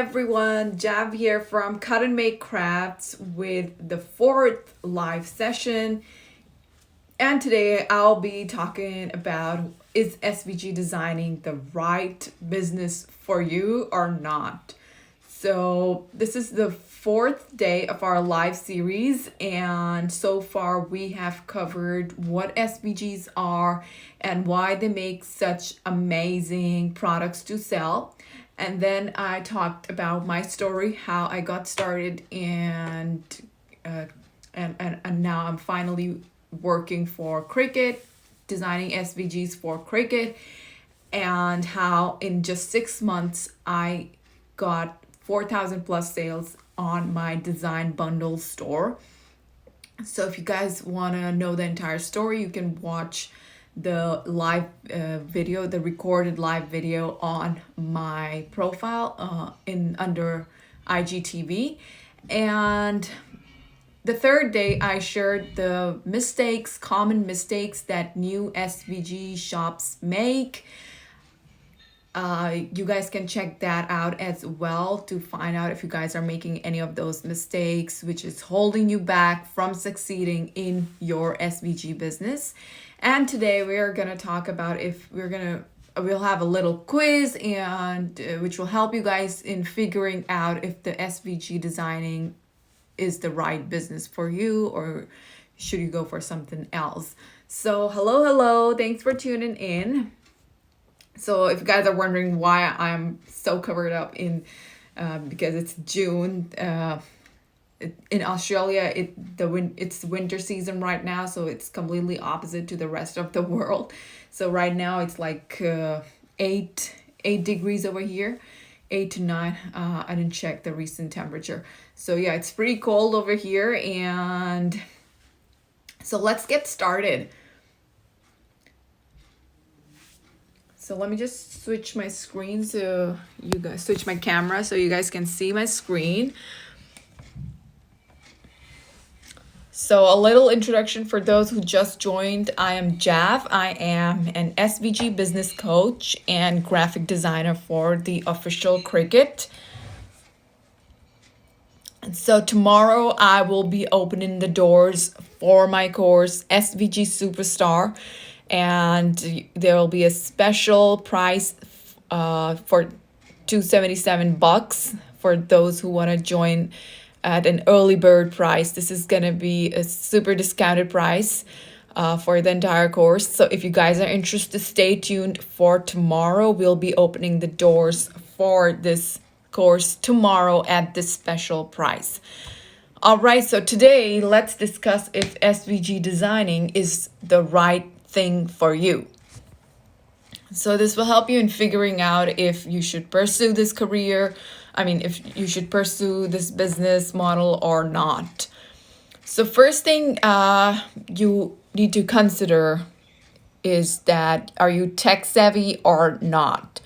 everyone, Jav here from Cut and Make Crafts with the fourth live session. And today I'll be talking about, is SVG designing the right business for you or not? So this is the fourth day of our live series, and so far we have covered what SVGs are and why they make such amazing products to sell. And then I talked about my story, how I got started, and now I'm finally working for Cricut, designing SVGs for Cricut, and how in just 6 months I got 4,000 plus sales on my design bundle store. So if you guys want to know the entire story, you can watch the live video, the recorded live video on my profile under IGTV. And the third day I shared the common mistakes that new SVG shops make. You guys can check that out as well to find out if you guys are making any of those mistakes, which is holding you back from succeeding in your SVG business. And today we are going to talk about we'll have a little quiz and which will help you guys in figuring out if the SVG designing is the right business for you or should you go for something else. So hello, thanks for tuning in. So if you guys are wondering why I'm so covered up because it's June, in Australia, it's winter season right now, so it's completely opposite to the rest of the world. So right now it's like 8 degrees over here, 8 to 9. I didn't check the recent temperature. So yeah, it's pretty cold over here, and so let's get started. So let me just switch my screen switch my camera so you guys can see my screen. So a little introduction for those who just joined. I am Jav. I am an SVG business coach and graphic designer for the official Cricut. And so tomorrow I will be opening the doors for my course SVG Superstar. And there will be a special price for $277 for those who want to join at an early bird price. This is going to be a super discounted price for the entire course. So if you guys are interested, stay tuned for tomorrow. We'll be opening the doors for this course tomorrow at this special price. All right, so today let's discuss if SVG designing is the right thing for you. So this will help you in figuring out if you should pursue this career. If you should pursue this business model or not. So first thing you need to consider is that are you tech savvy or not?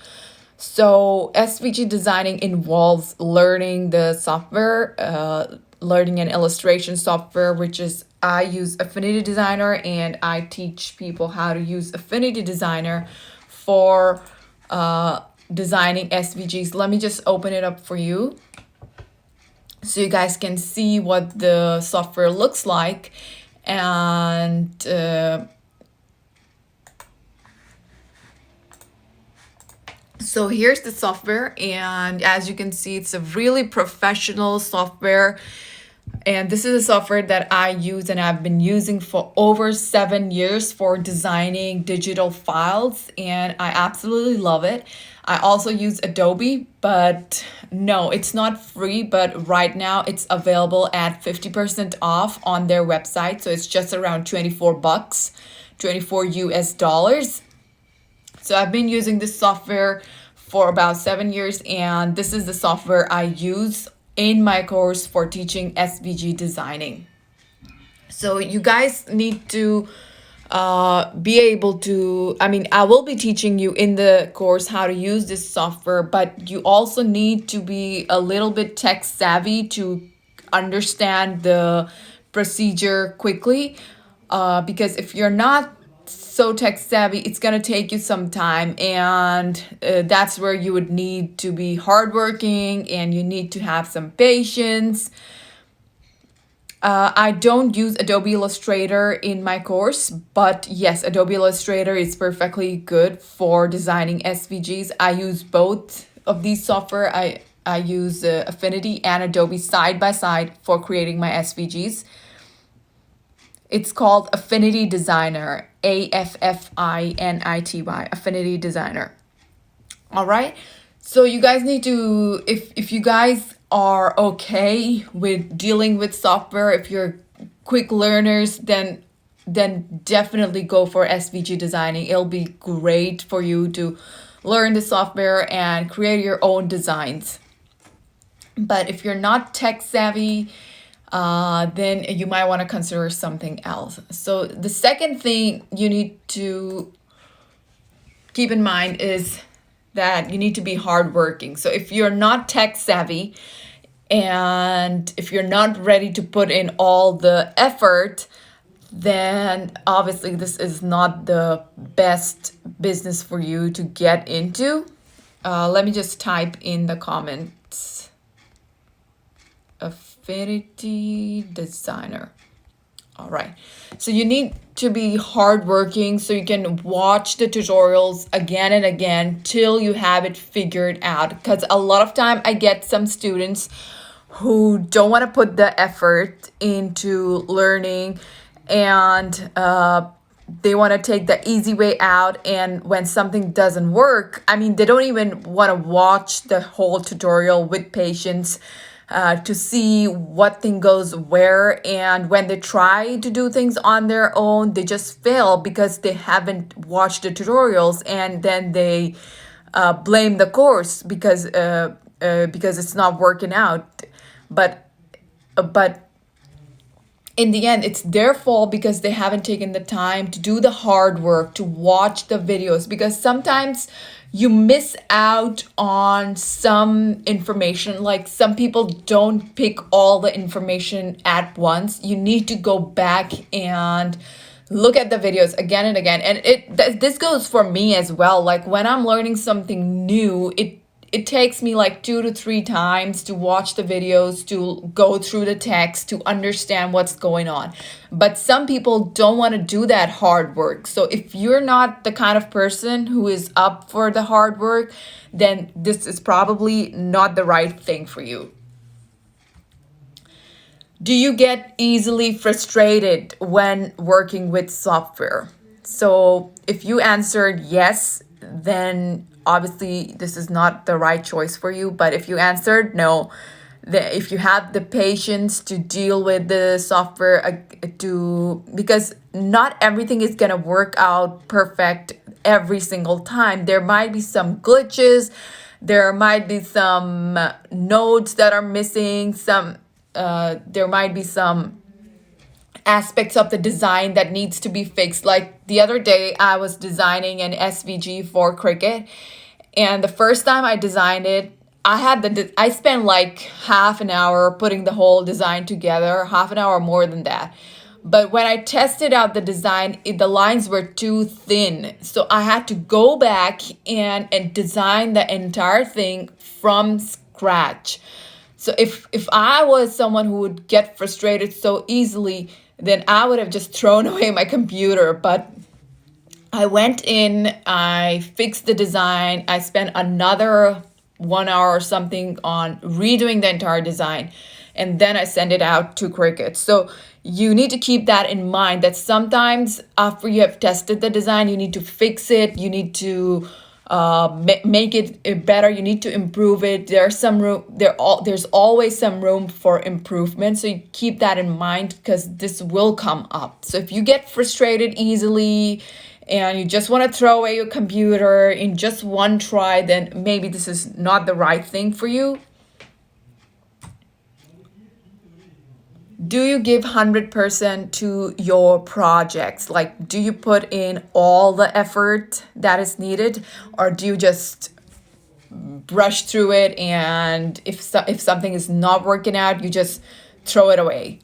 So SVG designing involves learning the software, learning an illustration software, which is I use Affinity Designer, and I teach people how to use Affinity Designer for designing SVGs. Let me just open it up for you so you guys can see what the software looks like. And so here's the software, and as you can see, it's a really professional software. And this is a software that I use and I've been using for over 7 years for designing digital files, and I absolutely love it. I also use Adobe, but no, it's not free, but right now it's available at 50% off on their website. So it's just around $24, 24 US dollars. So I've been using this software for about 7 years, and this is the software I use in my course for teaching SVG designing. So you guys need to be able to, I will be teaching you in the course how to use this software, but you also need to be a little bit tech savvy to understand the procedure quickly, because if you're not so tech savvy, it's gonna take you some time, and that's where you would need to be hardworking and you need to have some patience. I don't use Adobe Illustrator in my course, but yes, Adobe Illustrator is perfectly good for designing SVGs. I use both of these software. I use Affinity and Adobe side by side for creating my SVGs. It's called Affinity Designer, AFFINITY, Affinity Designer. All right. So you guys need to, if you guys are okay with dealing with software, if you're quick learners, then definitely go for SVG designing. It'll be great for you to learn the software and create your own designs. But if you're not tech savvy, then you might want to consider something else. So the second thing you need to keep in mind is that you need to be hardworking. So if you're not tech savvy and if you're not ready to put in all the effort, then obviously this is not the best business for you to get into. Let me just type in the comments. Affinity Designer. All right. So you need to be hardworking so you can watch the tutorials again and again till you have it figured out. Because a lot of time I get some students who don't want to put the effort into learning, and they want to take the easy way out. And when something doesn't work, I mean, they don't even want to watch the whole tutorial with patience to see what thing goes where. And when they try to do things on their own, they just fail because they haven't watched the tutorials, and then they blame the course because it's not working out. But in the end, it's their fault because they haven't taken the time to do the hard work, to watch the videos, because sometimes you miss out on some information. Like, some people don't pick all the information at once. You need to go back and look at the videos again and again. And this goes for me as well. Like, when I'm learning something new, it takes me like 2 to 3 times to watch the videos, to go through the text, to understand what's going on. But some people don't want to do that hard work. So if you're not the kind of person who is up for the hard work, then this is probably not the right thing for you. Do you get easily frustrated when working with software? So if you answered yes, then obviously this is not the right choice for you. But if you answered no, if you have the patience to deal with the software, because not everything is going to work out perfect every single time. There might be some glitches, there might be some nodes that are missing, there might be some aspects of the design that needs to be fixed. Like the other day, I was designing an SVG for Cricut, and the first time I designed it, I spent like half an hour putting the whole design together, half an hour more than that. But when I tested out the design, the lines were too thin. So I had to go back and design the entire thing from scratch. So if I was someone who would get frustrated so easily, then I would have just thrown away my computer. But I went in, I fixed the design, I spent another 1 hour or something on redoing the entire design, and then I send it out to Cricut. So you need to keep that in mind, that sometimes after you have tested the design, you need to fix it, you need to make it better, you need to improve it. There's always some room for improvement, so you keep that in mind, because this will come up. So if you get frustrated easily and you just want to throw away your computer in just one try, then maybe this is not the right thing for you. Do you give 100% to your projects? Like, do you put in all the effort that is needed, or do you just brush through it, and if something is not working out, you just throw it away?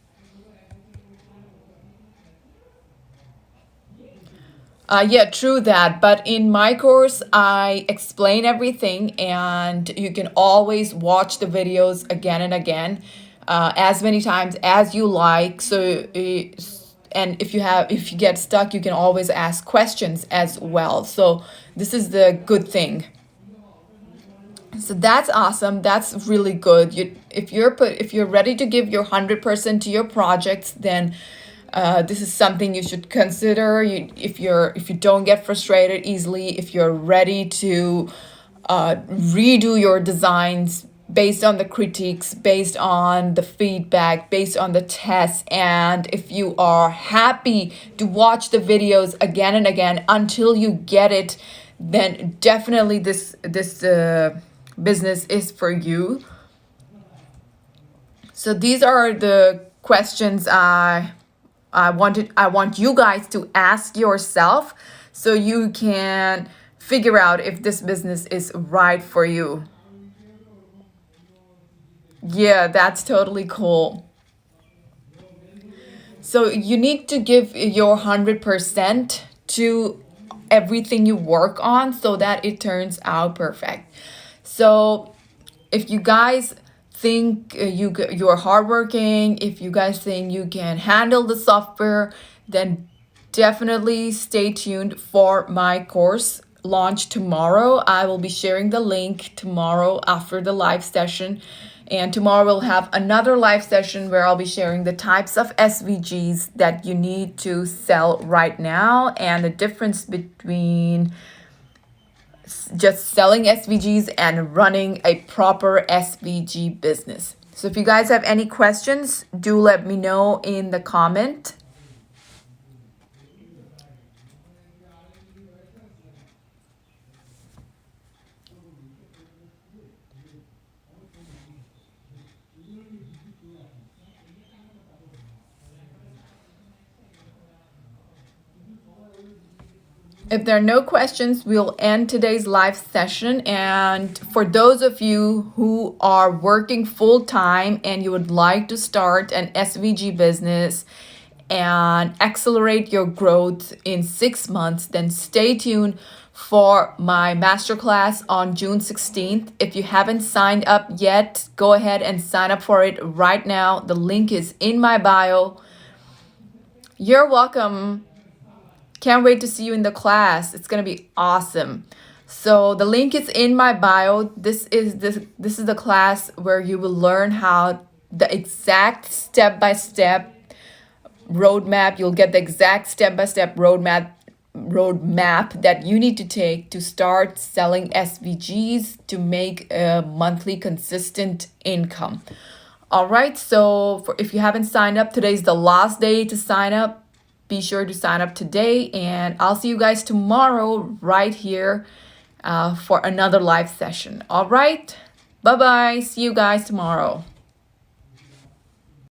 Yeah, true that. But in my course, I explain everything, and you can always watch the videos again and again, as many times as you like. So, and if you get stuck, you can always ask questions as well. So this is the good thing. So that's awesome. That's really good. If you're ready to give your 100% to your projects, then this is something you should consider. If you don't get frustrated easily, if you're ready to redo your designs based on the critiques, based on the feedback, based on the tests, and if you are happy to watch the videos again and again until you get it, then definitely this business is for you. So these are the questions I want you guys to ask yourself so you can figure out if this business is right for you. Yeah, that's totally cool. So you need to give your 100% to everything you work on so that it turns out perfect. So if you guys think you're hardworking, if you guys think you can handle the software, then definitely stay tuned for my course launch tomorrow. I will be sharing the link tomorrow after the live session. And tomorrow we'll have another live session where I'll be sharing the types of SVGs that you need to sell right now and the difference between just selling SVGs and running a proper SVG business. So if you guys have any questions, do let me know in the comment. If there are no questions, we'll end today's live session. And for those of you who are working full time and you would like to start an SVG business and accelerate your growth in 6 months, then stay tuned for my masterclass on June 16th. If you haven't signed up yet, go ahead and sign up for it right now. The link is in my bio. You're welcome. Can't wait to see you in the class. It's gonna be awesome. So the link is in my bio. This is the class where you will learn how the exact step-by-step roadmap. You'll get the exact step-by-step roadmap that you need to take to start selling SVGs to make a monthly consistent income. All right, so if you haven't signed up, today's the last day to sign up. Be sure to sign up today, and I'll see you guys tomorrow right here for another live session. All right, bye-bye. See you guys tomorrow.